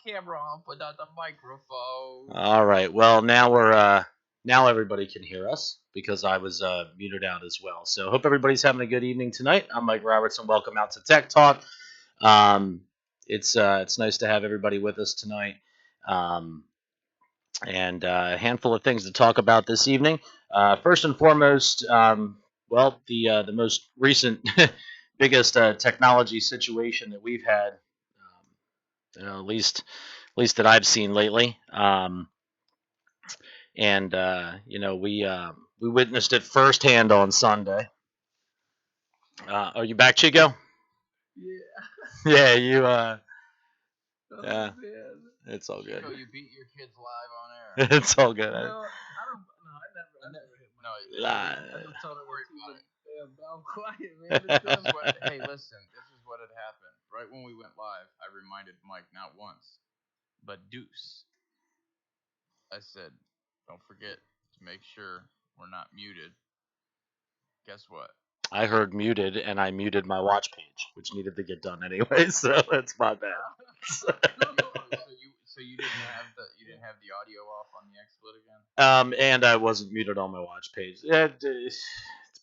camera off, but not the microphone. All right. Well, now everybody can hear us because I was muted out as well. So hope everybody's having a good evening tonight. I'm Mike Robertson. Welcome out to Tech Talk. It's nice to have everybody with us tonight. And a handful of things to talk about this evening. First and foremost, the most recent biggest technology situation that we've had, at least that I've seen lately. We witnessed it firsthand on Sunday. Are you back, Chico? Yeah. Yeah, you. Yeah. It's all good. Chico, you beat your kids live on air. It's all good. No, I never hit my. No, I just told her worry about it. I'm quiet, man. Hey, listen, this is what had happened. Right when we went live, I reminded Mike not once, but deuce. I said, don't forget to make sure we're not muted. Guess what? I heard muted, and I muted my watch page, which needed to get done anyway. So that's my bad. So you didn't have the audio off on the XSplit again? And I wasn't muted on my watch page. It's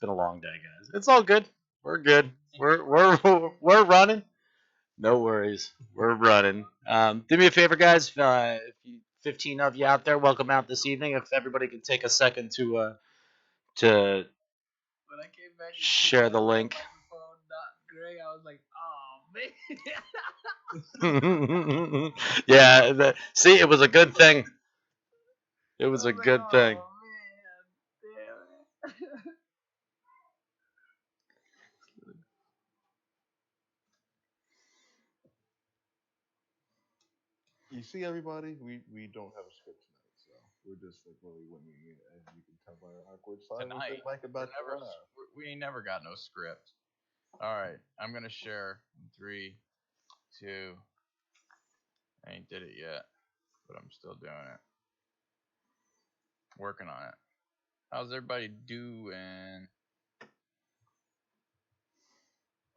been a long day, guys. It's all good. We're good. We're running. No worries. We're running. Do me a favor, guys. If you 15 of you out there, welcome out this evening. If everybody could take a second to When I came back, share the link. Gray, I was like, oh man. Yeah. See, it was a good thing. It was a good thing. Oh man, damn it. You see, everybody, we don't have a script tonight, so we're just like really winging it, and you can tell by our awkward silence. Tonight, we ain't never got no script. All right, I'm gonna share 3, 2. I ain't did it yet, but I'm still doing it. Working on it. How's everybody doing?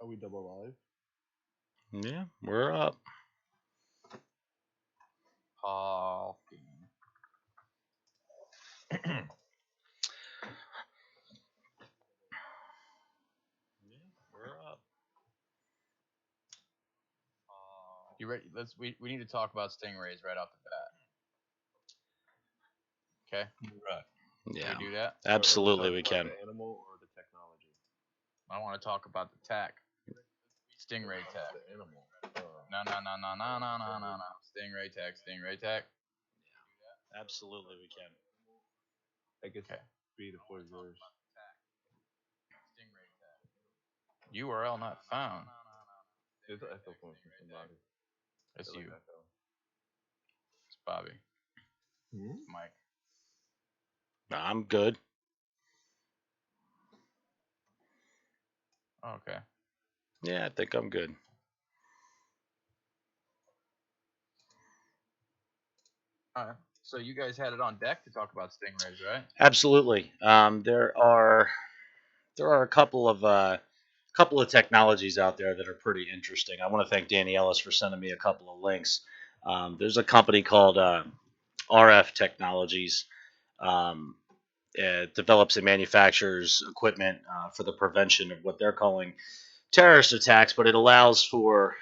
Are we double live? Yeah, we're up. Talking. We're up. You ready? We need to talk about stingrays right off the bat. Okay. Right. Yeah. Can we do that? Absolutely, we can. The animal or the technology? I want to talk about the tech. Stingray tech. The animal. No. Stingray tech. Yeah. Absolutely, we can. I guess be the floor is yours. Stingray tech. URL not found. It's an echo point from somebody. It's you. It's Bobby. Hmm? Mike. I'm good. Okay. Yeah, I think I'm good. All right. So you guys had it on deck to talk about stingrays, right? Absolutely. There are a couple of technologies out there that are pretty interesting. I want to thank Danny Ellis for sending me a couple of links. There's a company called RF Technologies. It develops and manufactures equipment for the prevention of what they're calling terrorist attacks, but it allows for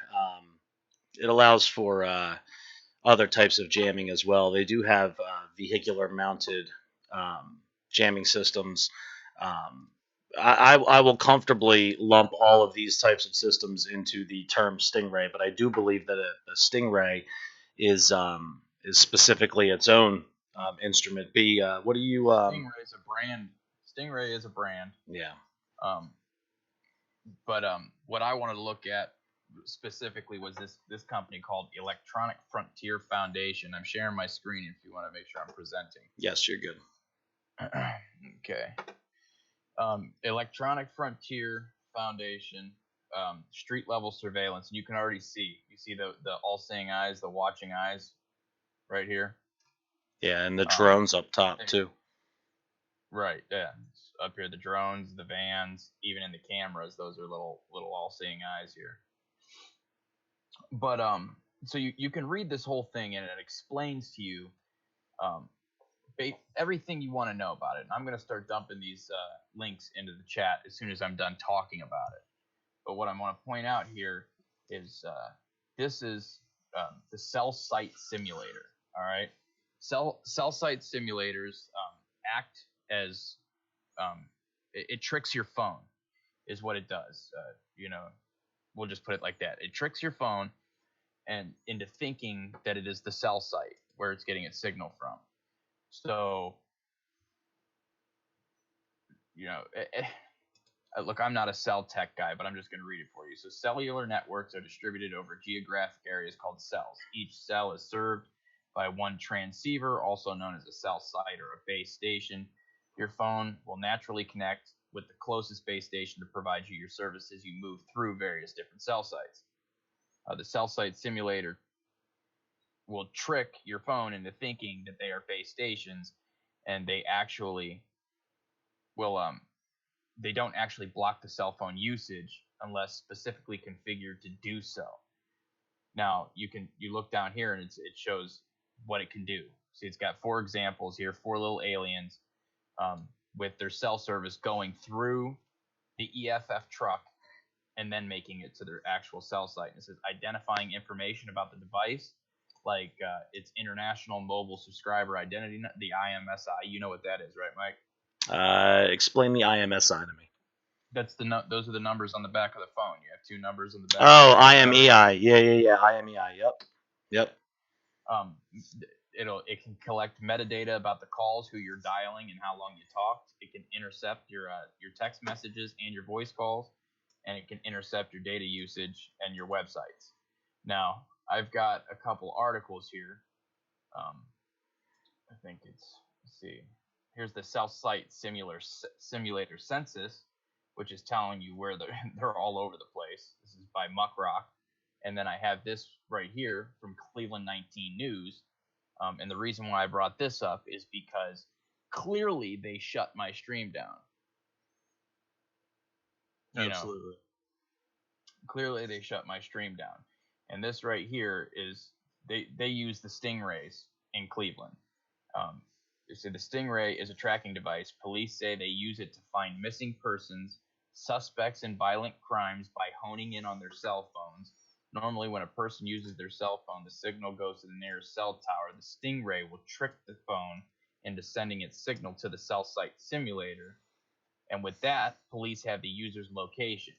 other types of jamming as well. They do have vehicular mounted jamming systems. I will comfortably lump all of these types of systems into the term stingray, but I do believe that a stingray is specifically its own instrument. What do you? Stingray is a brand. Stingray is a brand. Yeah. But what I wanted to look at specifically was this company called Electronic Frontier Foundation. I'm sharing my screen if you want to make sure I'm presenting. Yes, you're good. Okay. Electronic Frontier Foundation, street level surveillance. You can already see. You see the all-seeing eyes, the watching eyes, right here. Yeah, and the drones up top too. Right. Yeah. Up here, the drones, the vans, even in the cameras, those are little all-seeing eyes here. But so you can read this whole thing, and it explains to you everything you want to know about it. And I'm going to start dumping these links into the chat as soon as I'm done talking about it. But what I want to point out here is this is the cell site simulator. All right, cell site simulators act as it tricks your phone, is what it does. We'll just put it like that. It tricks your phone and into thinking that it is the cell site where it's getting its signal from. So, look, I'm not a cell tech guy, but I'm just going to read it for you. So cellular networks are distributed over geographic areas called cells. Each cell is served by one transceiver, also known as a cell site or a base station. Your phone will naturally connect with the closest base station to provide you your service as you move through various different cell sites. The cell site simulator will trick your phone into thinking that they are base stations, and they actually will they don't actually block the cell phone usage unless specifically configured to do so. Now you look down here and it shows what it can do. See, it's got 4 examples here, 4 little aliens with their cell service going through the EFF truck and then making it to their actual cell site. And it says identifying information about the device, like its international mobile subscriber identity, the IMSI. You know what that is, right, Mike? Explain the IMSI to me. That's those are the numbers on the back of the phone. You have 2 numbers on the back. Oh, IMEI. Yeah. IMEI. Yep. It can collect metadata about the calls, who you're dialing, and how long you talked. It can intercept your text messages and your voice calls, and it can intercept your data usage and your websites. Now, I've got a couple articles here. I think let's see. Here's the cell site simulator census, which is telling you where they're all over the place. This is by Muckrock. And then I have this right here from Cleveland 19 News. And the reason why I brought this up is because clearly they shut my stream down. Absolutely. Clearly they shut my stream down. And this right here is they use the Stingrays in Cleveland. They say the Stingray is a tracking device. Police say they use it to find missing persons, suspects in violent crimes by honing in on their cell phones. Normally, when a person uses their cell phone, the signal goes to the nearest cell tower. The Stingray will trick the phone into sending its signal to the cell site simulator. And with that, police have the user's location.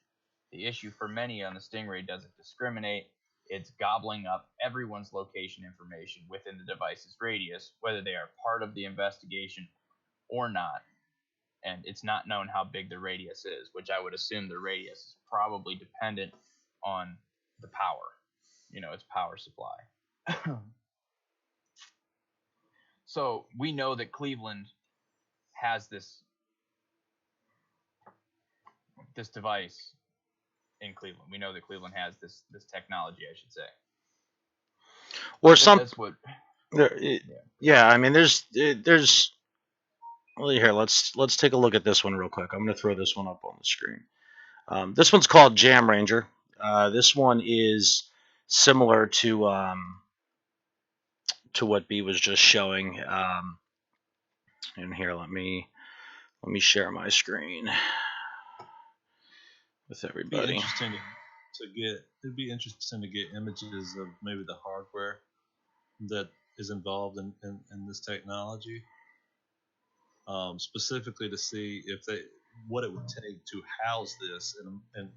The issue for many on the Stingray doesn't discriminate. It's gobbling up everyone's location information within the device's radius, whether they are part of the investigation or not. And it's not known how big the radius is, which I would assume the radius is probably dependent on the power, its power supply. So we know that Cleveland has this device in Cleveland. We know that Cleveland has this technology, I should say. Or but some. That's what. Yeah, I mean, there's. Well, here, let's take a look at this one real quick. I'm going to throw this one up on the screen. This one's called Jam Ranger. This one is similar to what B was just showing. And here, let me share my screen with everybody. It'd be interesting to get images of maybe the hardware that is involved in this technology, specifically to see what it would take to house this and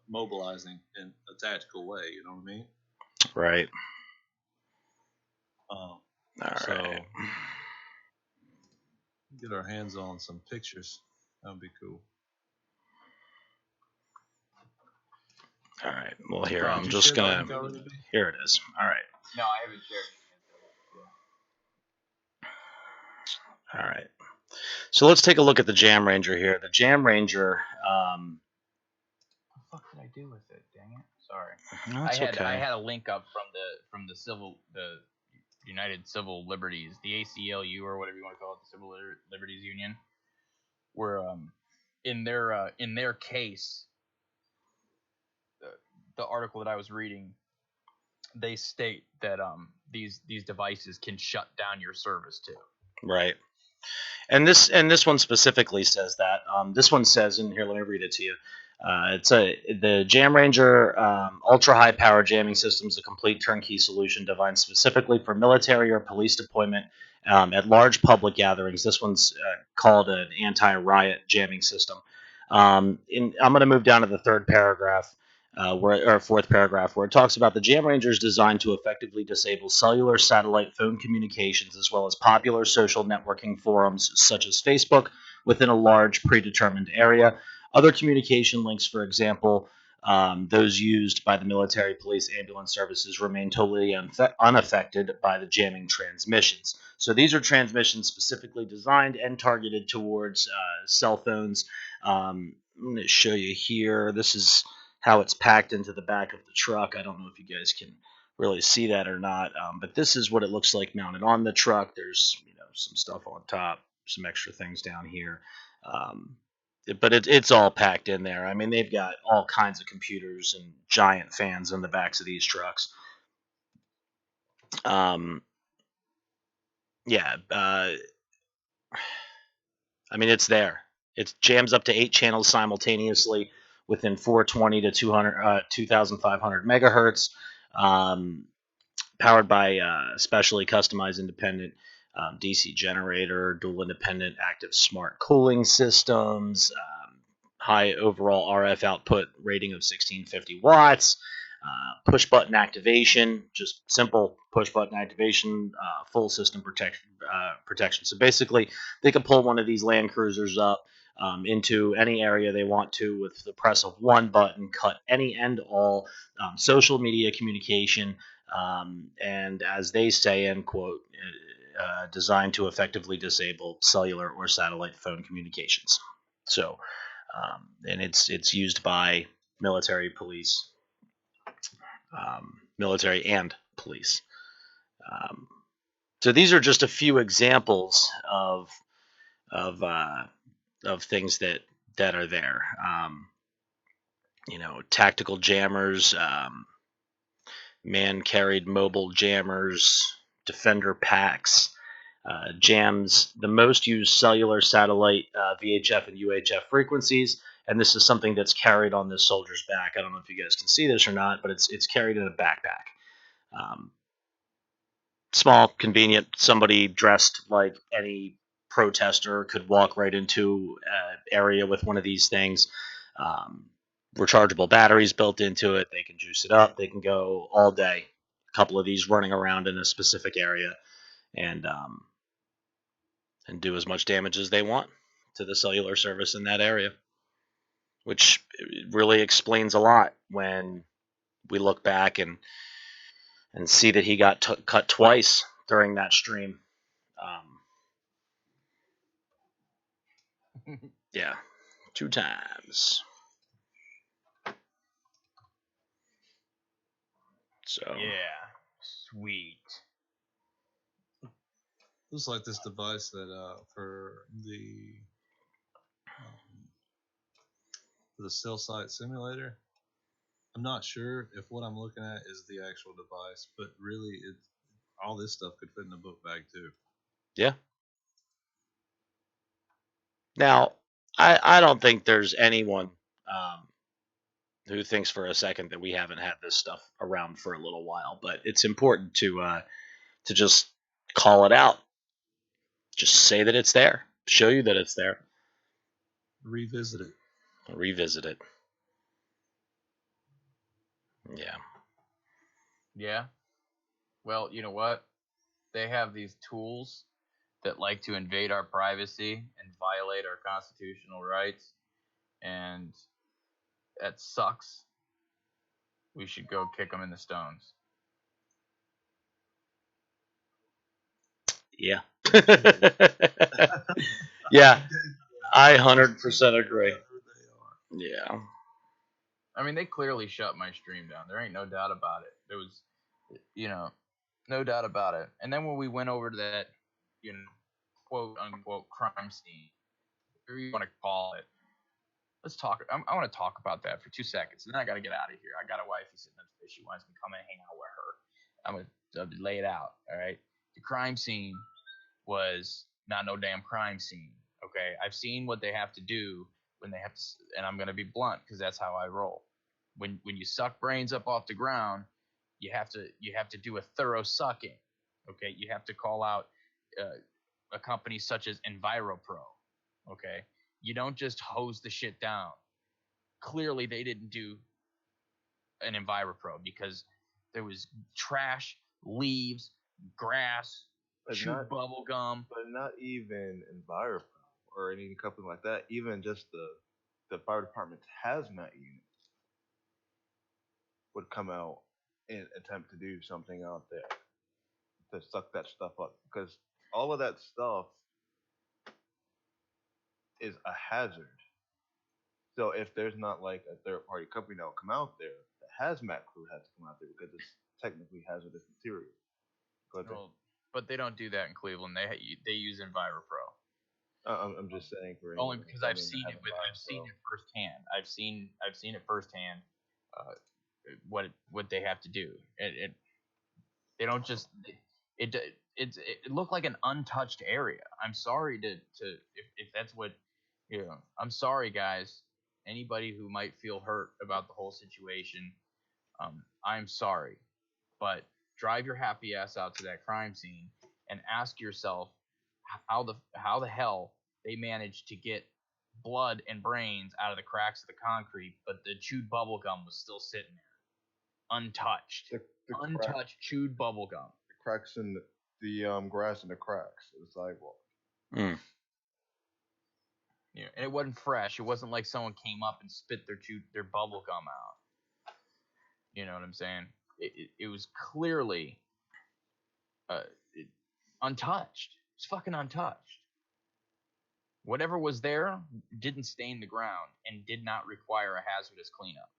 mobilizing in a tactical way. You know what I mean? Right. All right. Get our hands on some pictures. That would be cool. All right. Well, here, I'm just going to... Here it is. All right. No, I haven't shared it. All right. So let's take a look at the Jam Ranger here. The Jam Ranger... What the fuck did I do with it? Dang it. Sorry. No, it's okay. I had a link up from the United Civil Liberties, the ACLU or whatever you want to call it, the Civil Liberties Union, where in their case, the article that I was reading they state that these devices can shut down your service too. Right. And this one specifically says that. This one says, and here, let me read it to you. The Jam Ranger ultra high power jamming system is a complete turnkey solution designed specifically for military or police deployment at large public gatherings. This one's called an anti-riot jamming system. I'm going to move down to the third paragraph. Fourth paragraph, where it talks about the Jam Ranger is designed to effectively disable cellular satellite phone communications as well as popular social networking forums such as Facebook within a large predetermined area. Other communication links, for example, those used by the military, police, ambulance services, remain totally unaffected by the jamming transmissions. So these are transmissions specifically designed and targeted towards cell phones. I'm going to show you here. This is how it's packed into the back of the truck. I don't know if you guys can really see that or not, but this is what it looks like mounted on the truck. There's some stuff on top, some extra things down here, but it's all packed in there. I mean, they've got all kinds of computers and giant fans in the backs of these trucks. I mean, it's there. It jams up to 8 channels simultaneously within 420 to 2,500 megahertz, powered by specially customized independent DC generator, dual independent active smart cooling systems, high overall RF output rating of 1650 watts, push button activation, just simple push button activation, full system protection. So basically, they can pull one of these Land Cruisers up into any area they want to with the press of one button, cut any and all social media communication, and as they say, end quote, designed to effectively disable cellular or satellite phone communications. So, and it's used by military, police, military and police. So these are just a few examples of things that are there. Tactical jammers, man-carried mobile jammers, defender packs, jams the most used cellular, satellite, VHF, and UHF frequencies. And this is something that's carried on this soldier's back. I don't know if you guys can see this or not, but it's carried in a backpack. Small, convenient. Somebody dressed like any protester could walk right into an area with one of these things. Rechargeable batteries built into it. They can juice it up. They can go all day. A couple of these running around in a specific area and do as much damage as they want to the cellular service in that area, which really explains a lot when we look back and see that he got cut twice during that stream. Yeah, 2 times. So yeah, sweet. Looks like this device that for the cell site simulator. I'm not sure if what I'm looking at is the actual device, but really, all this stuff could fit in a book bag too. Yeah. Now, I don't think there's anyone who thinks for a second that we haven't had this stuff around for a little while, but it's important to just call it out. Just say that it's there. Show you that it's there. Revisit it. Yeah. Yeah. Well, you know what? They have these tools that like to invade our privacy and violate our constitutional rights, and that sucks. We should go kick them in the stones. Yeah. Yeah. I 100% agree. Yeah. I mean, they clearly shut my stream down. There ain't no doubt about it. There was, no doubt about it. And then when we went over to that, quote unquote crime scene, whatever you want to call it, let's talk. I want to talk about that for 2 seconds, and then I got to get out of here. I got a wife who's sitting at the fish. She wants me to come and hang out with her. I'm gonna lay it out. All right. The crime scene was not no damn crime scene. Okay. I've seen what they have to do when they have to, and I'm gonna be blunt because that's how I roll. When you suck brains up off the ground, you have to do a thorough sucking. Okay. You have to call out a company such as EnviroPro. Okay. You don't just hose the shit down. Clearly, they didn't do an EnviroPro because there was trash, leaves, grass, chewed bubble gum. But not even EnviroPro or any company like that. Even just the fire department's hazmat unit would come out and attempt to do something out there to suck that stuff up because all of that stuff is a hazard. So if there's not like a third party company that will come out there, the hazmat crew has to come out there because it's technically hazardous material. But they don't do that in Cleveland. They use EnviroPro. I'm just saying for only because I've seen it firsthand. I've seen it firsthand. What they have to do. They don't just it looked like an untouched area. I'm sorry to if that's what I'm sorry, guys. Anybody who might feel hurt about the whole situation, I'm sorry, but drive your happy ass out to that crime scene and ask yourself how the hell they managed to get blood and brains out of the cracks of the concrete, but the chewed bubble gum was still sitting there, untouched. The untouched chewed bubble gum. The cracks in the grass in the cracks of the sidewalk. Mm. Yeah, and it wasn't fresh. It wasn't like someone came up and spit their bubble gum out. You know what I'm saying? It was clearly untouched. It's fucking untouched. Whatever was there didn't stain the ground and did not require a hazardous cleanup.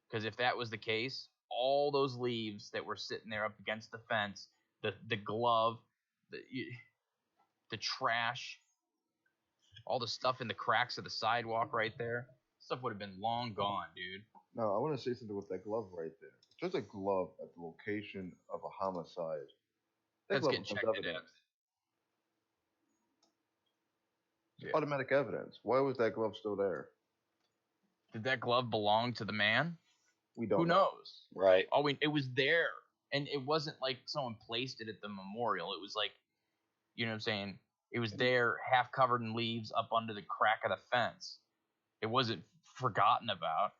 Because if that was the case, all those leaves that were sitting there up against the fence, the glove, the trash, all the stuff in the cracks of the sidewalk right there, stuff would have been long gone, dude. No, I want to say something with that glove right there. Just a glove at the location of a homicide. That's getting checked in. Yeah. Automatic evidence. Why was that glove still there? Did that glove belong to the man? We don't. Who knows? Right. It was there, and it wasn't like someone placed it at the memorial. It was like, you know what I'm saying? It was there, half covered in leaves, up under the crack of the fence. It wasn't forgotten about.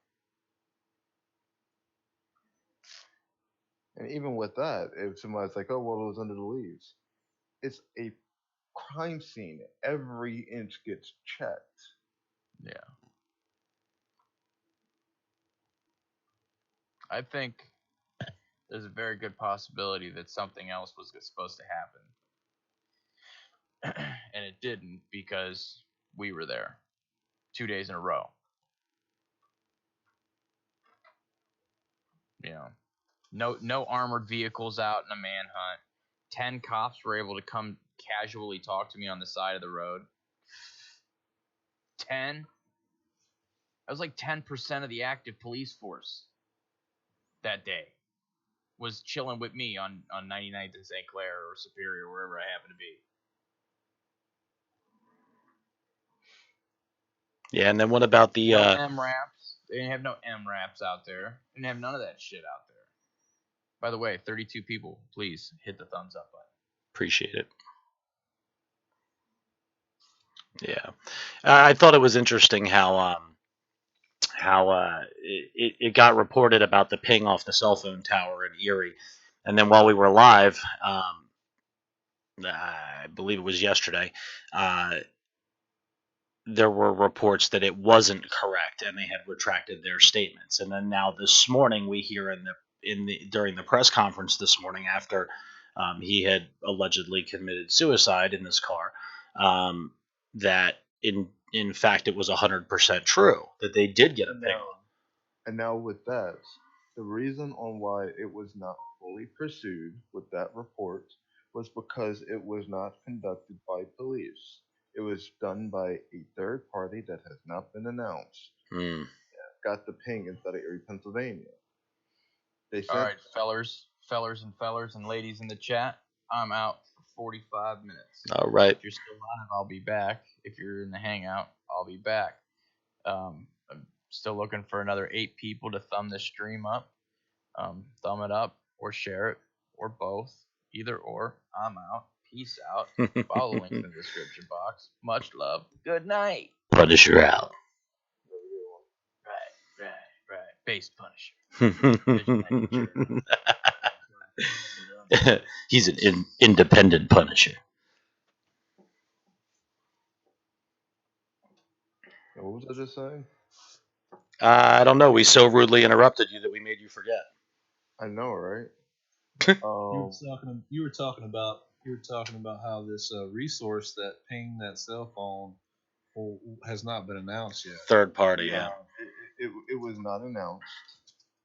And even with that, if somebody's like, "Oh, well, it was under the leaves," it's a crime scene. Every inch gets checked. Yeah. I think there's a very good possibility that something else was supposed to happen. And it didn't because we were there 2 days in a row. You know, no armored vehicles out in a manhunt. 10 cops were able to come casually talk to me on the side of the road. 10? That was like 10% of the active police force that day was chilling with me on 99th and St. Clair or Superior, wherever I happen to be. Yeah, and then what about the no MRAPs? They didn't have no MRAPs out there. They didn't have none of that shit out there. By the way, 32 people, please hit the thumbs up button. Appreciate it. Yeah, I thought it was interesting how it got reported about the ping off the cell phone tower in Erie, and then while we were live, I believe it was yesterday, there were reports that it wasn't correct, and they had retracted their statements. And then now this morning, we hear during the press conference this morning after he had allegedly committed suicide in this car, that in fact it was 100% true that they did get a ping. And now with that, the reason on why it was not fully pursued with that report was because it was not conducted by police. It was done by a third party that has not been announced. Hmm. Got the ping inside of Erie, Pennsylvania. They All sent right, fellers and ladies in the chat. I'm out for 45 minutes. All right. If you're still live, I'll be back. If you're in the hangout, I'll be back. I'm still looking for another 8 people to thumb this stream up. Thumb it up or share it or both. Either or. I'm out. Peace out. Follow links in the description box. Much love. Good night. Punisher out. Right. Base Punisher. Vigilante. He's an independent Punisher. what was I just saying? I don't know. We so rudely interrupted you that we made you forget. I know, right? You were talking about how this resource that pinged that cell phone has not been announced yet. Third party, yeah. It was not announced,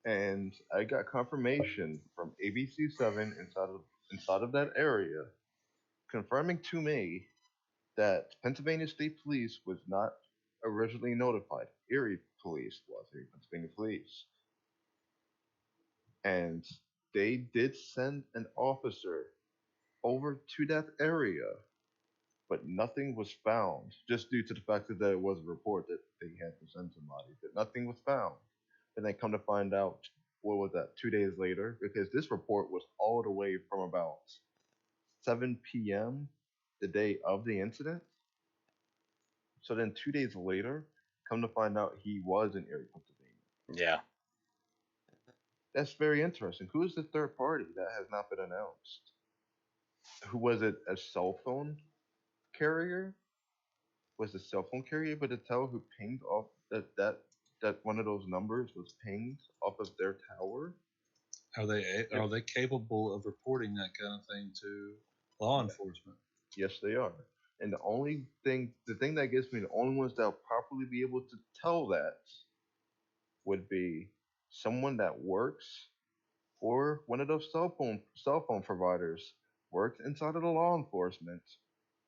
and I got confirmation from ABC7 inside of that area, confirming to me that Pennsylvania State Police was not originally notified. Erie Pennsylvania Police, and they did send an officer over to that area, but nothing was found, just due to the fact that there was a report that they had to send somebody, but nothing was found. And then come to find out, what was that, 2 days later? Because this report was all the way from about 7 p.m. the day of the incident. So then 2 days later, come to find out he was in Erie, Pennsylvania. Yeah. That's very interesting. Who is the third party that has not been announced? Who was it? A cell phone carrier? Was the cell phone carrier able to tell who pinged off that one of those numbers was pinged off of their tower? Are they capable of reporting that kind of thing to law enforcement? Yes, they are. And the thing that gets me, the only ones that will properly be able to tell that would be someone that works for one of those cell phone providers, works inside of the law enforcement,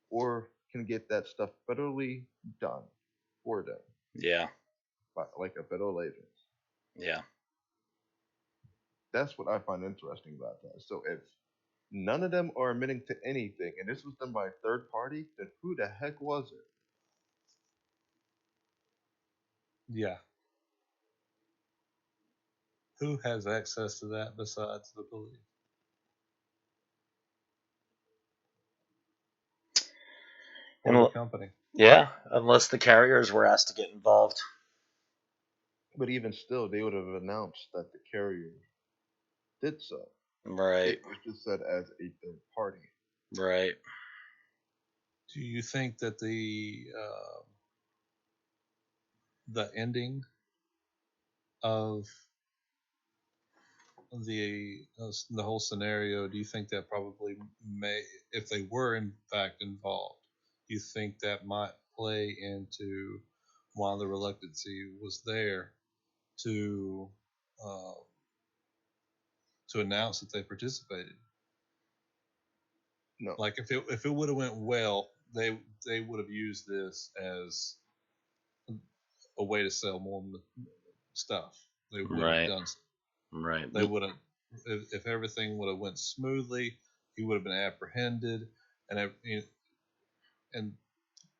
or can get that stuff federally done for them. Yeah. Like a federal agent. Yeah. That's what I find interesting about that. So if none of them are admitting to anything, and this was done by a third party, then who the heck was it? Yeah. Who has access to that besides the police? Or the company? Yeah, unless the carriers were asked to get involved. But even still, they would have announced that the carrier did so. Right. It was just said as a third party. Right. Do you think that the ending of the whole scenario, do you think that probably may, if they were in fact involved, do you think that might play into why the reluctancy was there to announce that they participated? No. Like if it would have went well, they would have used this as a way to sell more stuff. They would have done so. Right. They would have, if everything would have went smoothly, he would have been apprehended and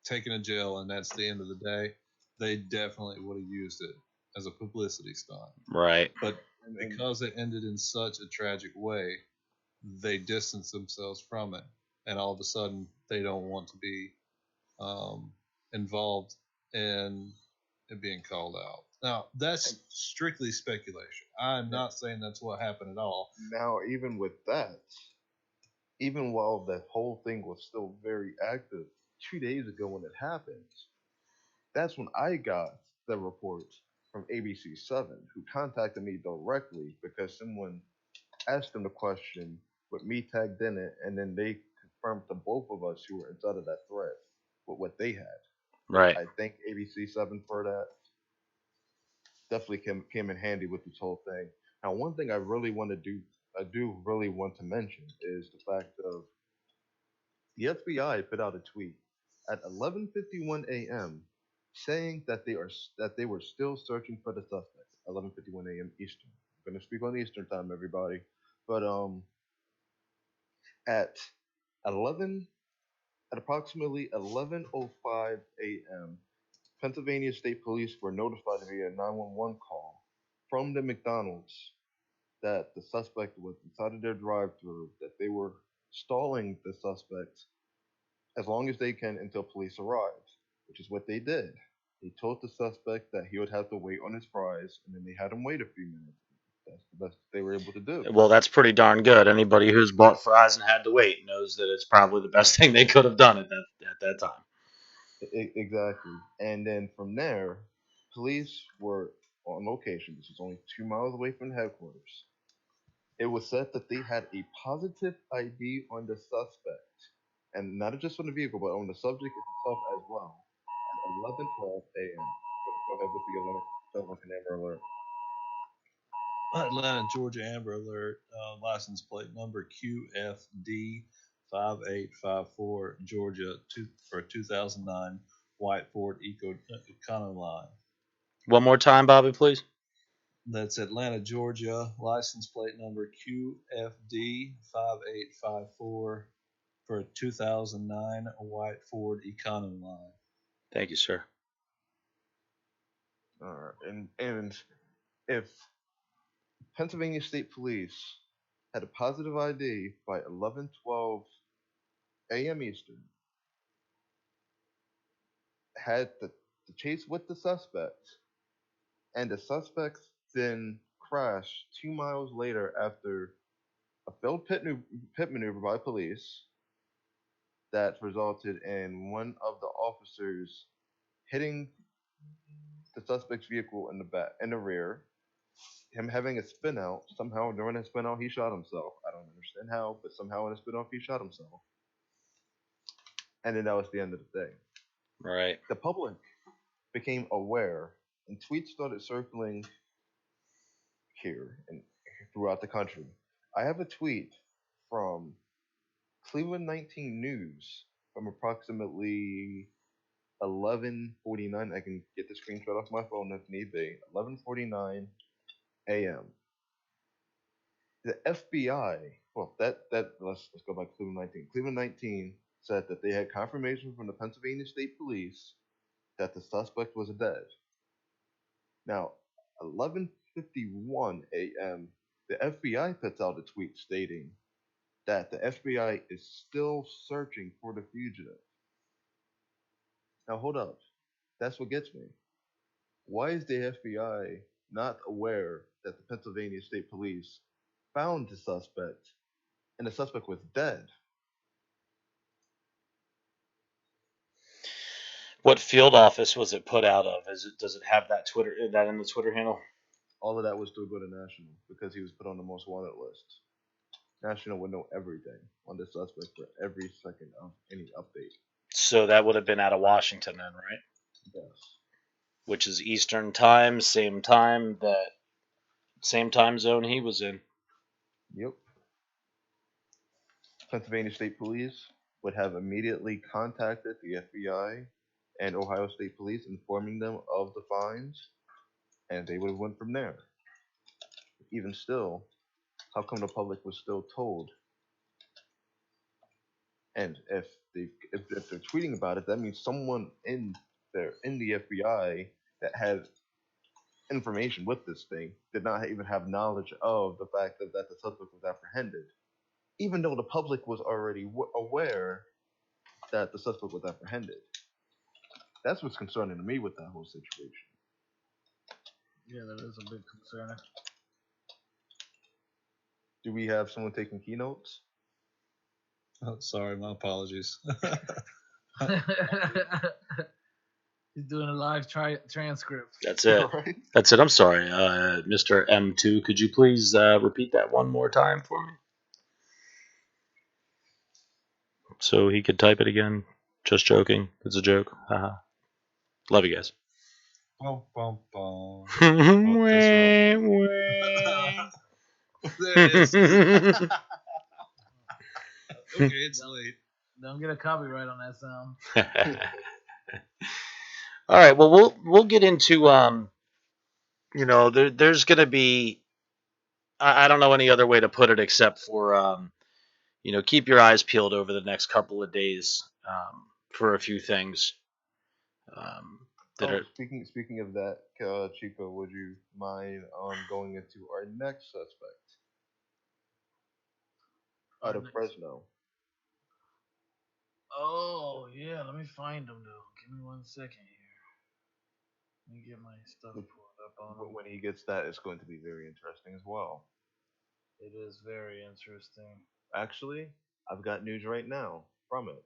taken to jail, and that's the end of the day. They definitely would have used it as a publicity stunt. Right. But because it ended in such a tragic way, they distanced themselves from it, and all of a sudden they don't want to be involved in it being called out. Now, that's strictly speculation. I'm not saying that's what happened at all. Now, even with that, even while that whole thing was still very active, 2 days ago when it happened, that's when I got the report from ABC7, who contacted me directly because someone asked them the question with me tagged in it, and then they confirmed to both of us who were inside of that thread with what they had. Right. I thank ABC7 for that. Definitely came in handy with this whole thing. Now, one thing I do really want to mention is the fact of the FBI put out a tweet at 11:51 a.m., saying that they were still searching for the suspect. 11:51 a.m. Eastern. I'm gonna speak on Eastern time, everybody. But at 11 at approximately 11:05 a.m., Pennsylvania State Police were notified via a 911 call from the McDonald's that the suspect was inside of their drive-through, that they were stalling the suspect as long as they can until police arrived, which is what they did. They told the suspect that he would have to wait on his fries, and then they had him wait a few minutes. That's the best they were able to do. Well, that's pretty darn good. Anybody who's bought fries and had to wait knows that it's probably the best thing they could have done at that time. Exactly. And then from there, police were on location. This was only 2 miles away from headquarters. It was said that they had a positive ID on the suspect, and not just on the vehicle, but on the subject itself as well. At 11:12 a.m. Go ahead with the alert. Amber alert. Atlanta, Georgia Amber Alert, license plate number QFD 5854, Georgia, for 2009 white Ford Econoline. One more time, Bobby, please. That's Atlanta, Georgia, license plate number QFD 5854 for a 2009 white Ford Econoline. Thank you, sir. All right, and if Pennsylvania State Police had a positive ID by 11:12 a.m. Eastern, had the chase with the suspect, and the suspect then crashed 2 miles later after a failed pit maneuver by police that resulted in one of the officers hitting the suspect's vehicle in the rear, him having a spin out. Somehow during his spin out he shot himself. I don't understand how, but somehow in a spin out he shot himself. And then that was the end of the day. Right. The public became aware, and tweets started circling here and throughout the country. I have a tweet from Cleveland 19 News from approximately 11:49. I can get the screenshot off my phone if need be. 11:49 a.m. The FBI, well, let's go back to Cleveland 19. Cleveland 19 said that they had confirmation from the Pennsylvania State Police that the suspect was dead. Now, 11:51 a.m., the FBI puts out a tweet stating that the FBI is still searching for the fugitive. Now, hold up. That's what gets me. Why is the FBI not aware that the Pennsylvania State Police found the suspect and the suspect was dead? What field office was it put out of? Does it have that in the Twitter handle? All of that was to go to National because he was put on the most wanted list. National would know everything on the suspect for every second of any update. So that would have been out of Washington then, right? Yes. Which is Eastern time same time zone he was in. Yep. Pennsylvania State Police would have immediately contacted the FBI and Ohio State Police, informing them of the finds, and they would have went from there. Even still, how come the public was still told? And if they're tweeting about it, that means someone in the FBI that had information with this thing did not even have knowledge of the fact that the suspect was apprehended, even though the public was already aware that the suspect was apprehended. That's what's concerning to me with that whole situation. Yeah, that is a big concern. Do we have someone taking keynotes? Oh, sorry, my apologies. He's doing a live transcript. That's it. Right? That's it. I'm sorry, Mr. M2. Could you please repeat that one more time for me? So he could type it again. Just joking. It's a joke. Haha. Love you guys. Bum, bum, bum. There There it is. Okay, it's late. Don't get a copyright on that sound. All right. Well, we'll get into there's going to be I don't know any other way to put it except for keep your eyes peeled over the next couple of days for a few things that are. Speaking of that, Chico, would you mind going into our next suspect out of Fresno? Oh yeah, let me find him though. Give me 1 second here. Let me get my stuff pulled up on him. When he gets that, it's going to be very interesting as well. It is very interesting. Actually, I've got news right now from it.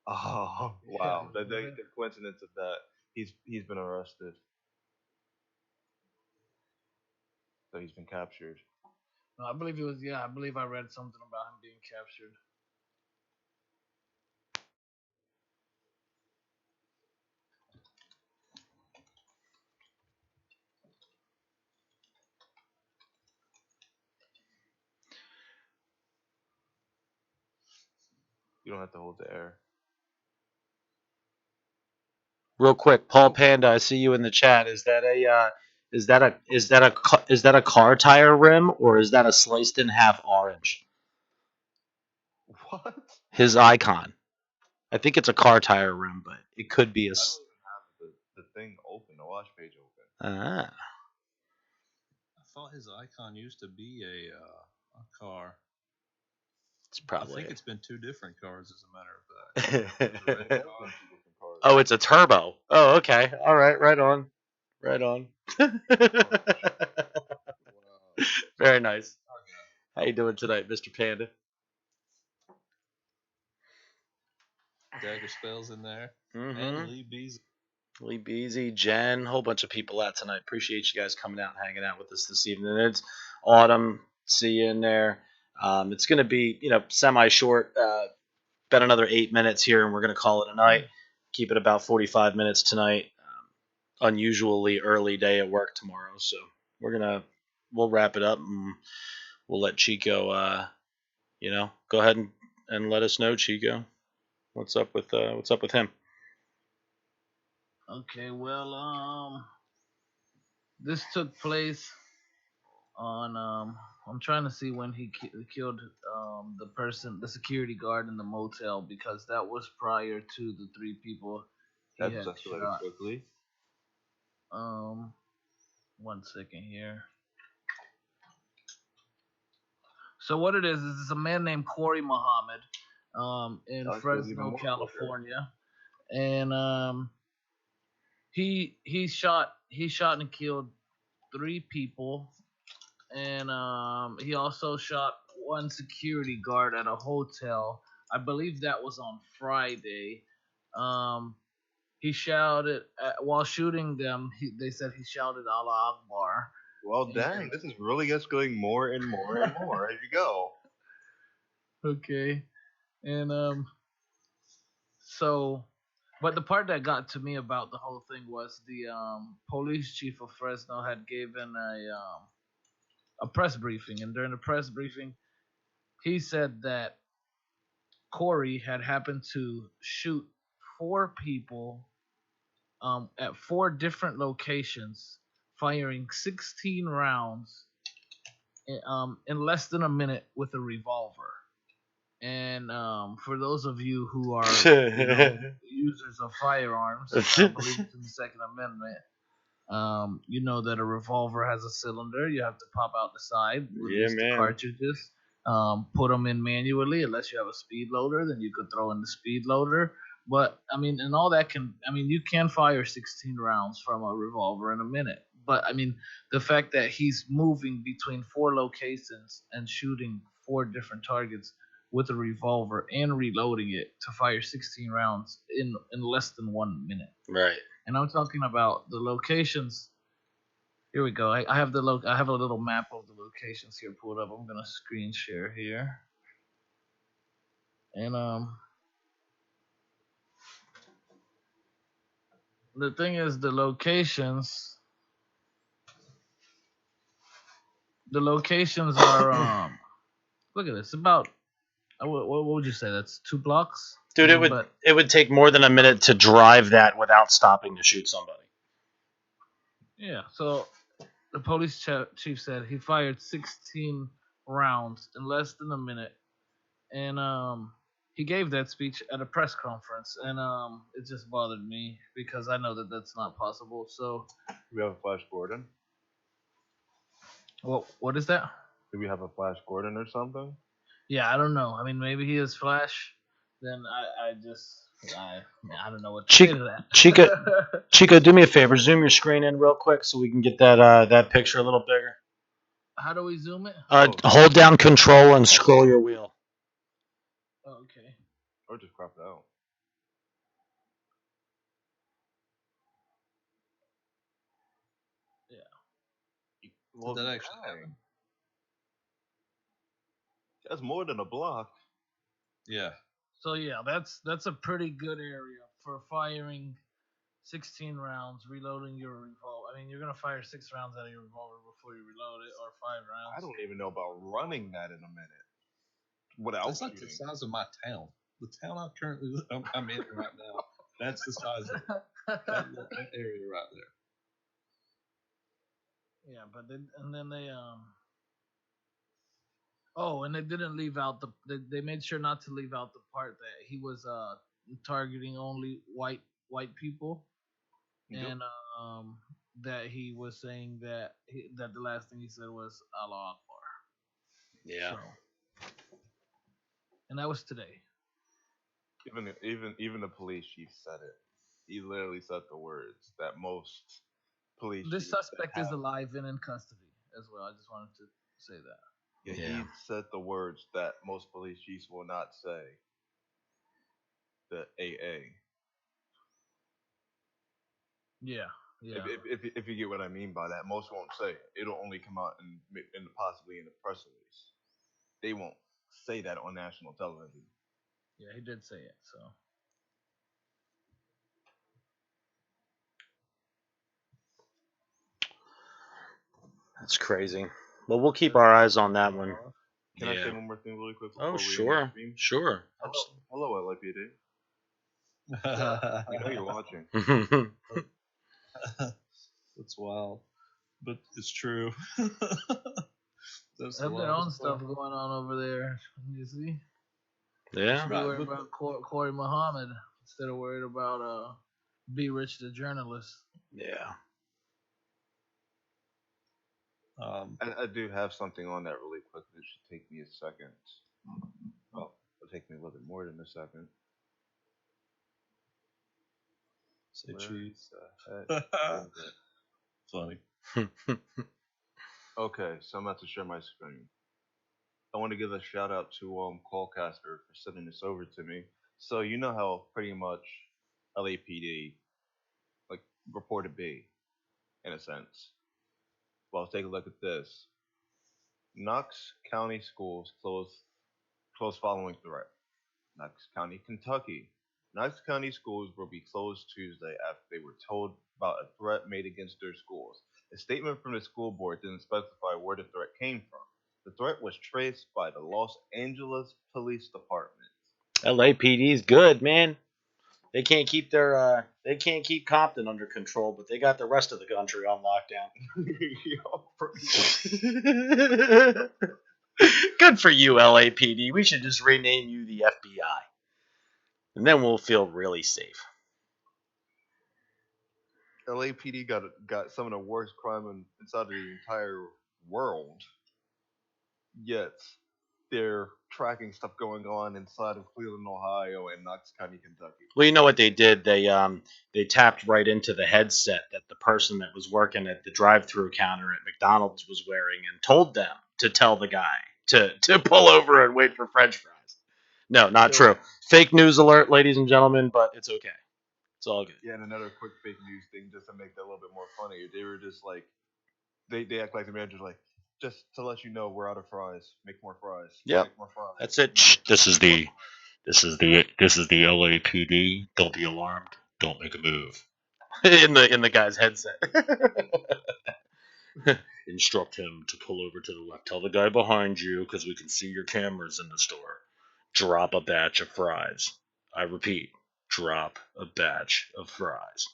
Oh wow! The coincidence of that. He's been arrested. So he's been captured. No, I believe it was. Yeah, I believe I read something about him being captured. You don't have to hold the air. Real quick, Paul Panda, I see you in the chat. Is that a car tire rim, or is that a sliced in half orange? What? His icon. I think it's a car tire rim, but it could be a. I don't even have the thing open, the watch page open. Ah. I thought his icon used to be a car. It's probably. I think it's been 2 different cars, as a matter of fact. Oh, it's a turbo. Oh, okay. All right. Right on. Right on. Very nice. How you doing tonight, Mr. Panda? Dagger Spells in there. Mm-hmm. And Lee Beasley. Lee Beasley, Jen, whole bunch of people out tonight. Appreciate you guys coming out and hanging out with us this evening. It's Autumn. See you in there. It's going to be, semi-short. Bet another 8 minutes here, and we're going to call it a night. Keep it about 45 minutes tonight. Unusually early day at work tomorrow, so we'll wrap it up, and we'll let Chico, go ahead and let us know, Chico, what's up with him. Okay, well, this took place on I'm trying to see when he killed the security guard in the motel, because that was prior to the 3 people he That's had escalated shot. quickly. 1 second here. So what it is it's a man named Corey Muhammad in Fresno, California, and he shot and killed 3 people, and he also shot 1 security guard at a hotel. I believe that was on Friday. He shouted while shooting them. They said he shouted "Allah Akbar." Well, dang, this is really just going more and more and more as you go. Okay, and so, but the part that got to me about the whole thing was the police chief of Fresno had given a press briefing, and during the press briefing, he said that Corey had happened to shoot 4 people at 4 different locations, firing 16 rounds in less than a minute with a revolver. And for those of you who are users of firearms, I believe it's in the Second Amendment. You know that a revolver has a cylinder. You have to pop out the side, release the cartridges, put them in manually. Unless you have a speed loader, then you could throw in the speed loader. But I mean, and all that you can fire 16 rounds from a revolver in a minute. But I mean, the fact that he's moving between 4 locations and shooting 4 different targets with a revolver and reloading it to fire 16 rounds in less than 1 minute. Right. And I'm talking about the locations. Here we go. I have I have a little map of the locations here pulled up. I'm gonna screen share here. And the thing is, the locations are look at this, about What would you say? That's 2 blocks, Dude, But it would take more than a minute to drive that without stopping to shoot somebody. yeah. So the police chief said he fired 16 rounds in less than a minute, and he gave that speech at a press conference, and it just bothered me because I know that that's not possible. So, We have a Flash Gordon. what is that? Do we have a Flash Gordon or something? Yeah, I don't know. I mean, maybe he is Flash. Then I don't know what to say to that. Chico, do me a favor. Zoom your screen in real quick so we can get that picture a little bigger. How do we zoom it? Hold down Control and scroll your wheel. Oh, okay. Or just crop it out. Yeah. Well, Did that actually happen? That's more than a block. Yeah. So yeah, that's a pretty good area for firing 16 rounds, reloading your revolver. I mean, you're gonna fire 6 rounds out of your revolver before you reload it, or 5 rounds. I don't even know about running that in a minute. Without That's like shooting. the size of my town. The town I'm in right now. That's the size of that area right there. Yeah, but then they Oh, and they didn't leave out they made sure not to leave out the part that he was targeting only white people, Yep. and that he was saying that that the last thing he said was Allah Akbar. Yeah. So, and that was today. Even the police chief said it. He literally said the words that most police. This suspect is alive and in custody as well. I just wanted to say that. Yeah, Yeah. he said the words that most police chiefs will not say. The AA. Yeah. Yeah. If you get what I mean by that, most won't say it. It'll only come out in possibly in the press release. They won't say that on national television. Yeah, he did say it. So. That's crazy. Well, we'll keep our eyes on that one. Can I say one more thing really quick? Oh, before we sure. end the stream? Sure. Hello, LAPD. We know you're watching. That's wild, but it's true. They have their own stuff going on over there. You see? Yeah. Should be worried about Corey Muhammad instead of worried about BRichOfficial the journalist. Yeah. I do have something on that really quick. It should take me a second. Well, it'll take me a little bit more than a second. Say cheese. Funny. Okay, so I'm about to share my screen. I want to give a shout out to Callcaster for sending this over to me. So you know how pretty much LAPD like reported B, in a sense. Well, take a look at this. Knox County schools closed following threat. Knox County, Kentucky. Knox County schools will be closed Tuesday after they were told about a threat made against their schools. A statement from the school board didn't specify where the threat came from. The threat was traced by the Los Angeles Police Department. LAPD's good, man. They can't keep Compton under control, but they got the rest of the country on lockdown. Good for you, LAPD. We should just rename you the FBI. And then we'll feel really safe. LAPD got some of the worst crime inside of the entire world. Yet they're tracking stuff going on inside of Cleveland, Ohio, and Knox County, Kentucky. Well, you know what they did? They tapped right into the headset that the person that was working at the drive-through counter at McDonald's was wearing, and told them to tell the guy to pull over and wait for French fries. No, not true. Fake news alert, ladies and gentlemen, but it's okay. It's all good. Yeah, and another quick fake news thing just to make that a little bit more funny. They were just like, they act like the manager's like, just to let you know we're out of fries. Make more fries. Yep. Make more fries. That's it. Shh, this is the LAPD. Don't be alarmed. Don't make a move. in the guy's headset. Instruct him to pull over to the left. Tell the guy behind you, because we can see your cameras in the store. Drop a batch of fries. I repeat, drop a batch of fries.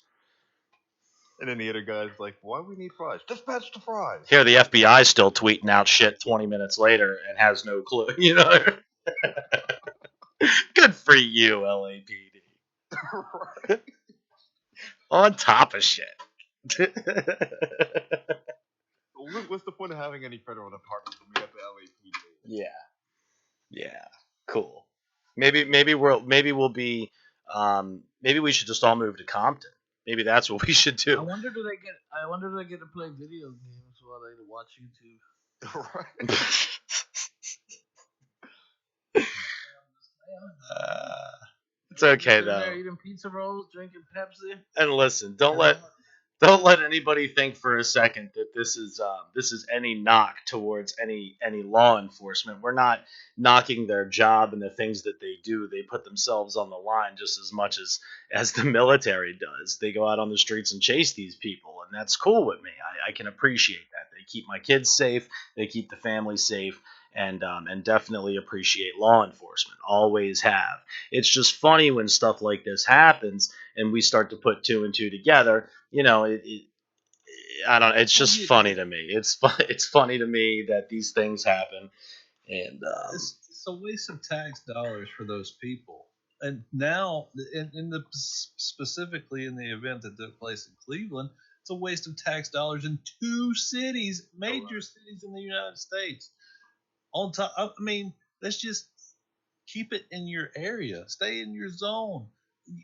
And then the other guy's like, why do we need fries? Dispatch the fries. Here, the FBI still tweeting out shit 20 minutes later and has no clue, you know? Good for you, LAPD. Right. On top of shit. What's the point of having any federal departments when we got the LAPD? Yeah. Cool. Maybe we'll be maybe we should just all move to Compton. Maybe that's what we should do. I wonder do they get to play video games while they watch YouTube. Right. It's okay Sitting though. there eating pizza rolls, drinking Pepsi. And listen, don't let anybody think for a second that this is any knock towards any law enforcement. We're not knocking their job and the things that they do. They put themselves on the line just as much as the military does. They go out on the streets and chase these people, and that's cool with me. I can appreciate that. They keep my kids safe. They keep the family safe. And definitely appreciate law enforcement. Always have. It's just funny when stuff like this happens and we start to put two and two together. You know, I don't. It's just funny to me. It's funny to me that these things happen, and It's a waste of tax dollars for those people. And now, specifically in the event that took place in Cleveland, it's a waste of tax dollars in two cities, major cities in the United States. On top, I mean, let's just keep it in your area. Stay in your zone.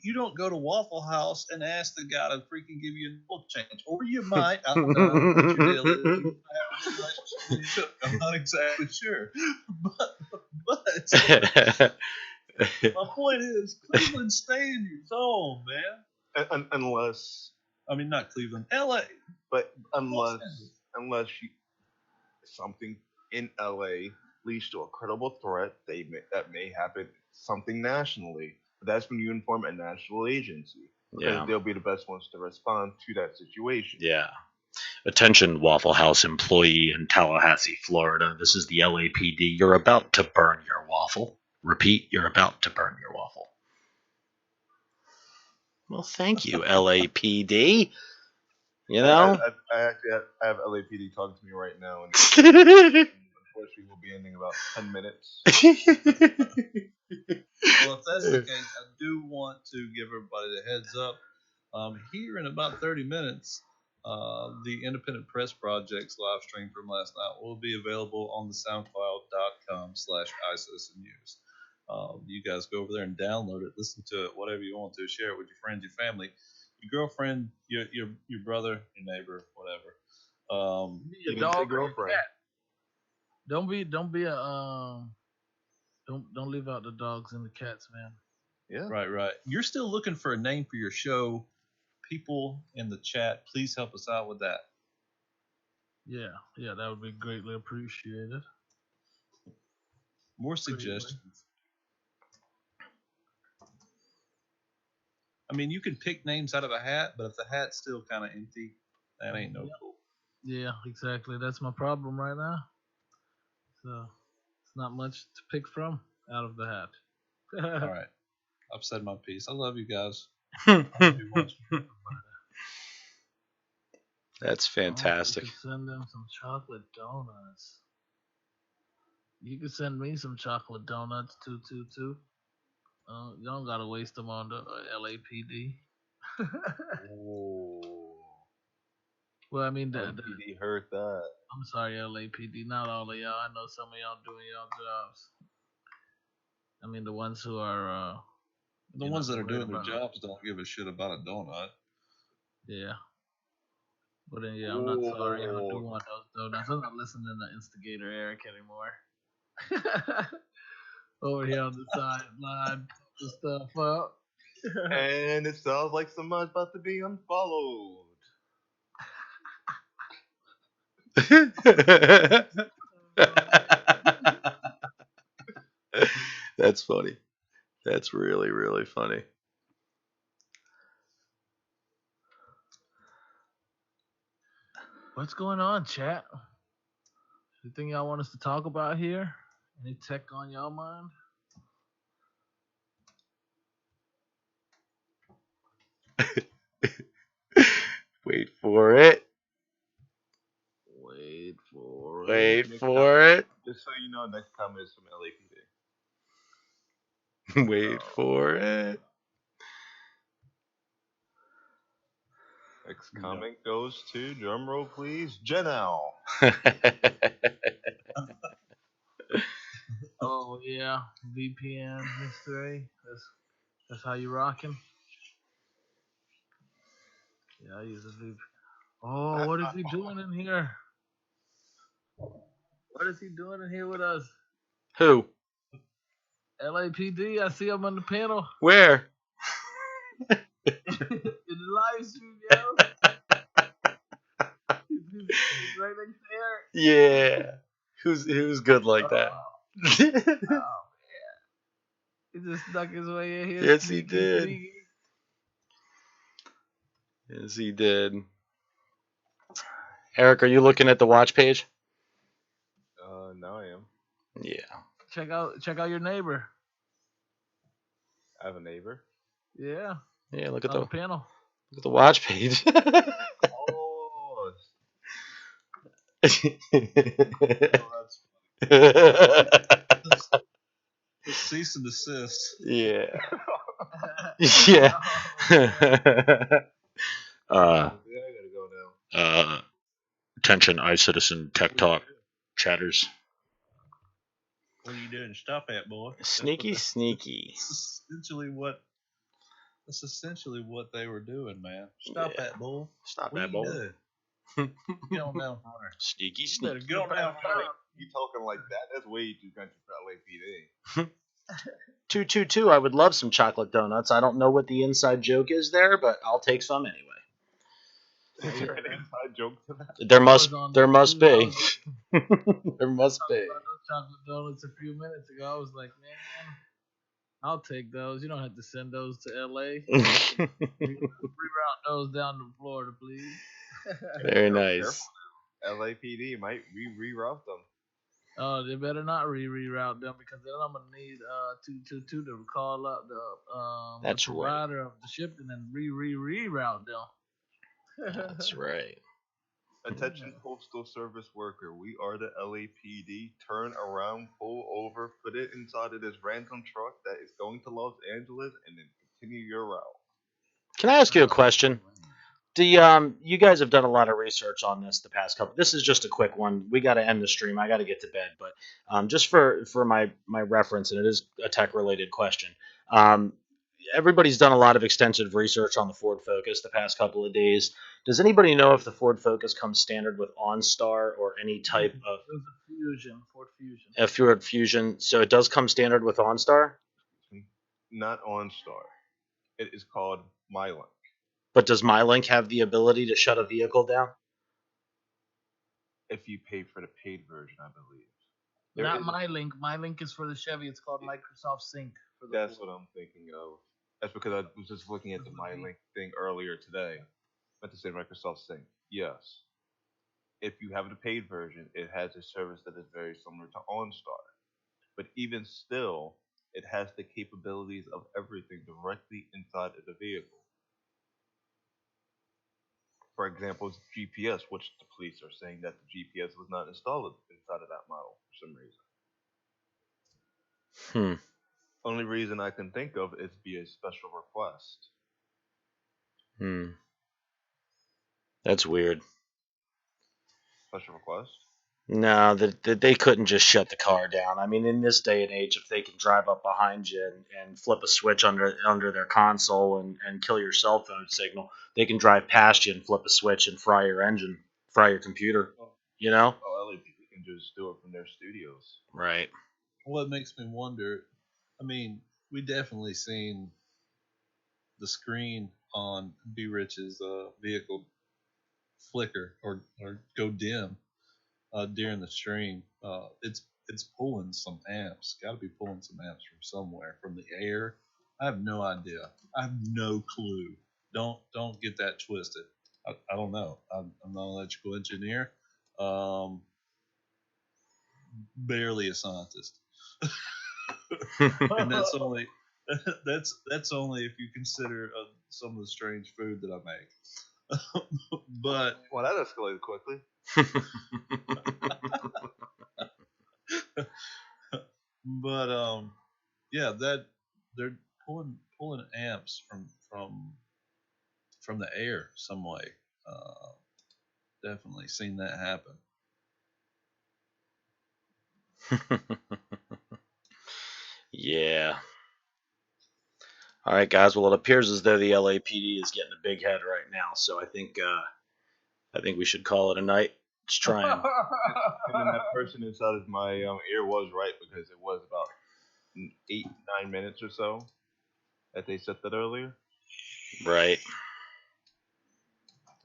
You don't go to Waffle House and ask the guy to freaking give you an oil change, or you might. I don't know what your deal is. You might have a relationship with the cook. I'm not exactly sure, but my point is, Cleveland, stay in your zone, man. Unless, I mean, not Cleveland, LA. but unless something in LA leads to a credible threat that may happen something nationally. But that's when you inform a national agency, because they'll be the best ones to respond to that situation. Yeah. Attention, Waffle House employee in Tallahassee, Florida. This is the LAPD. You're about to burn your waffle. Repeat, you're about to burn your waffle. Well, thank you, LAPD. You know? I actually have LAPD talking to me right now, and unfortunately we'll be ending in about 10 minutes. Well, if that's the case, I do want to give everybody the heads up. Here in about 30 minutes, the Independent Press Project's live stream from last night will be available on the soundcloud.com/iCitizenNews. You guys go over there and download it, listen to it, whatever you want to, share it with your friends, your family, your girlfriend, your brother, your neighbor, whatever. Your dog, girlfriend. Don't leave out the dogs and the cats, man. Yeah. Right. You're still looking for a name for your show. People in the chat, please help us out with that. Yeah, that would be greatly appreciated. More suggestions. I mean, you can pick names out of a hat, but if the hat's still kind of empty, that ain't no cool. Yeah, exactly. That's my problem right now. So it's not much to pick from out of the hat. All right. I've said my piece. I love you guys. That's fantastic. You could send them some chocolate donuts. You could send me some chocolate donuts, 222. You don't gotta waste them on the LAPD. Well, I mean, LAPD heard that. I'm sorry, LAPD. Not all of y'all. I know some of y'all doing y'all jobs. I mean, the ones who are the ones that are doing their jobs don't give a shit about a donut. Yeah. But then, I'm not sorry. I do want those donuts. I'm not listening to Instigator Erick anymore. Over here on the sideline, the stuff up. And it sounds like someone's about to be unfollowed. That's funny. That's really, really funny. What's going on, chat? Anything y'all want us to talk about here? Any tech on y'all mind? Wait for it. Wait for Wait Next for it. Just so you know, next comment is from LAPD. Wait for it. Next comment goes to, drumroll please, Janelle. Oh yeah, VPN, Mr. A. That's how you rocking. Yeah, I use a VPN. Oh, what is he doing in here? What is he doing in here with us? Who? LAPD, I see him on the panel. Where? In the live stream, yo. He's right next to Erick. Yeah. Who's good like that? Oh, he just snuck his way in here. Yes, he sneaky, did. sneaky. Yes, he did. Eric, are you looking at the watch page? Now I am. Yeah. Check out your neighbor. I have a neighbor. Yeah. Yeah, look at on the the panel. look at the watch page. Oh, Cease and desist. Yeah. Yeah. Uh, I gotta go now. attention, iCitizen Tech Talk chatters. What are you doing? Stop that, boy. Sneaky. That's essentially what they were doing, man. Stop Yeah. that, boy. Stop What that, are boy. you doing? Get on down, Hunter. Sneaky. Better get on down, Hunter. You talking like that? That's way too country for LAPD. 222. I would love some chocolate donuts. I don't know what the inside joke is there, but I'll take some anyway. Is there an inside joke to that? There must be. There must be. Those chocolate donuts a few minutes ago. I was like, man, I'll take those. You don't have to send those to LA. Reroute those down to Florida, please. Very nice. LAPD might reroute them. Oh, they better not reroute them because then I'm gonna need 222 to call up the provider of the shipping and reroute them. That's right. Attention postal service worker, we are the LAPD. Turn around, pull over, put it inside of this random truck that is going to Los Angeles, and then continue your route. Can I ask you a question? You guys have done a lot of research on this the past couple. This is just a quick one. We got to end the stream. I got to get to bed, but just for my reference, and it is a tech related question. Everybody's done a lot of extensive research on the Ford Focus the past couple of days. Does anybody know if the Ford Focus comes standard with OnStar or any type of Ford Fusion? A Ford Fusion. So it does come standard with OnStar? Not OnStar. It is called MyLink. But does MyLink have the ability to shut a vehicle down? If you pay for the paid version, I believe. Not MyLink. MyLink is for the Chevy. It's called Microsoft Sync. That's what I'm thinking of. That's because I was just looking at the MyLink thing earlier today. I meant to say Microsoft Sync. Yes. If you have the paid version, it has a service that is very similar to OnStar. But even still, it has the capabilities of everything directly inside of the vehicle. For example, it's GPS, which the police are saying that the GPS was not installed inside of that model for some reason. Only reason I can think of is via special request. That's weird. Special request? No, that they couldn't just shut the car down. I mean, in this day and age, if they can drive up behind you and flip a switch under their console and kill your cell phone signal, they can drive past you and flip a switch and fry your engine, fry your computer. You know? Oh, LAPD can just do it from their studios. Right. Well, it makes me wonder. I mean, we definitely seen the screen on BRich's vehicle flicker or go dim during the stream. It's pulling some amps. Got to be pulling some amps from somewhere, from the air. I have no idea. I have no clue. Don't get that twisted. I don't know. I'm not an electrical engineer. Barely a scientist. And that's That's only if you consider some of the strange food that I make. But Well, that escalated quickly. but yeah, that they're pulling amps from the air some way. Definitely seen that happen. Yeah. All right, guys. Well, it appears as though the LAPD is getting a big head right now, so I think we should call it a night. Let's try and And then that person inside of my ear was right because it was about 8-9 minutes or so that they said that earlier. right.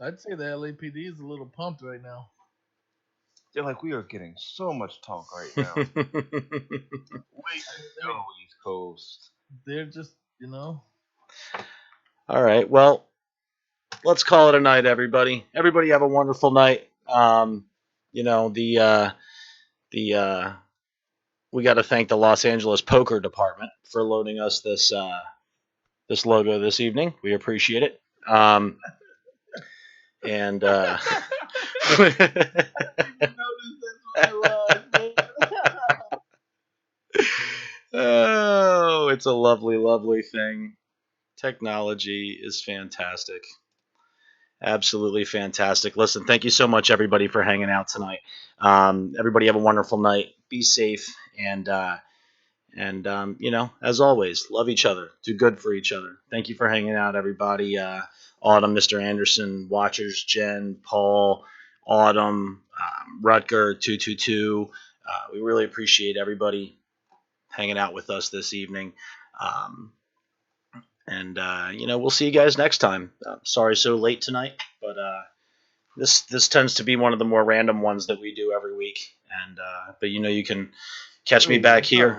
I'd say the LAPD is a little pumped right now. They're like, we are getting so much talk right now. Wait to go, East Coast. They're just, you know. All right. Well, let's call it a night, everybody. Everybody have a wonderful night. You know, we got to thank the Los Angeles Poker Department for loading us this logo this evening. We appreciate it. And oh, it's a lovely, lovely thing. Technology is fantastic. Absolutely fantastic. Listen, thank you so much, everybody, for hanging out tonight. Everybody have a wonderful night. Be safe, and you know, as always, love each other. Do good for each other. Thank you for hanging out, everybody. Autumn, Mr. Anderson, Watchers, Jen, Paul, Autumn, Rutger, 222. We really appreciate everybody hanging out with us this evening. And you know, we'll see you guys next time. Sorry so late tonight, but this tends to be one of the more random ones that we do every week. And but you know, you can catch me back here.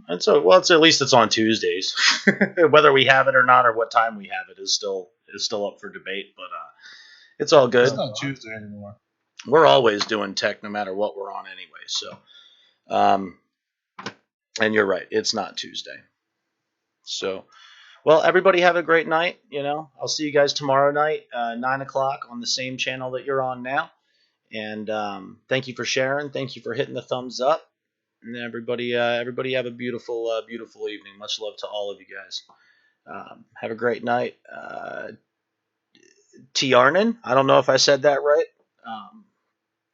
And so, well, at least it's on Tuesdays. Whether we have it or not, or what time we have it, is still up for debate. But it's all good. It's not Tuesday anymore. We're always doing tech, no matter what we're on anyway. So, and you're right, it's not Tuesday. So, well, everybody have a great night. You know, I'll see you guys tomorrow night, 9:00 on the same channel that you're on now. And thank you for sharing. Thank you for hitting the thumbs up. And everybody have a beautiful, beautiful evening. Much love to all of you guys. Have a great night. Tiarnan, I don't know if I said that right.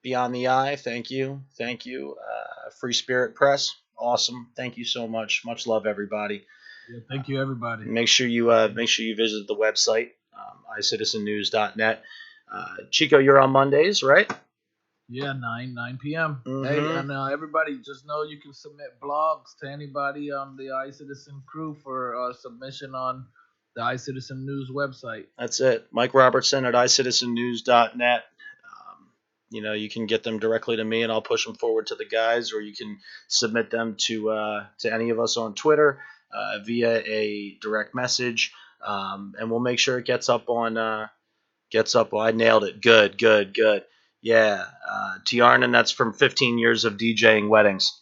Beyond the Eye, thank you. Free Spirit Press, awesome. Thank you so much. Much love, everybody. Yeah, thank you, everybody. Make sure you visit the website, iCitizenNews.net. Chico, you're on Mondays, right? Yeah, 9 p.m. Mhm. Hey, and everybody, just know you can submit blogs to anybody on the iCitizen crew for submission on the iCitizen News website. That's it. Mike Robertson at iCitizenNews.net. You know, you can get them directly to me, and I'll push them forward to the guys, or you can submit them to any of us on Twitter via a direct message, and we'll make sure it gets up on. I nailed it. Good. Yeah, Tiarnan, that's from 15 years of DJing weddings.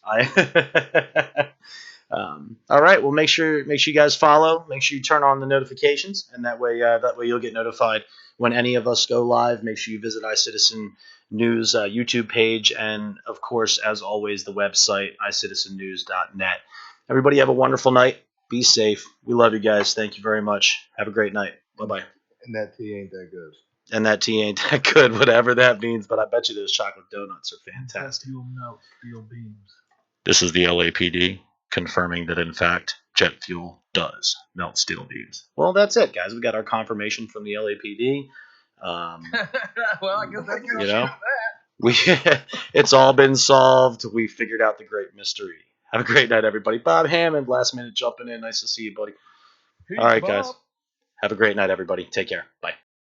All right. Well, make sure you guys follow. Make sure you turn on the notifications, and that way you'll get notified when any of us go live. Make sure you visit iCitizen News YouTube page, and of course, as always, the website iCitizenNews.net. Everybody have a wonderful night. Be safe. We love you guys. Thank you very much. Have a great night. Bye-bye. And that tea ain't that good. And that tea ain't that good, whatever that means, but I bet you those chocolate donuts are fantastic. Fuel melt steel beams. This is the LAPD confirming that, in fact, jet fuel does melt steel beams. Well, that's it, guys. We got our confirmation from the LAPD. Well, I guess that's you know, it's all been solved. We figured out the great mystery. Have a great night, everybody. Bob Hammond, last minute jumping in. Nice to see you, buddy. All right, guys. Have a great night, everybody. Take care. Bye.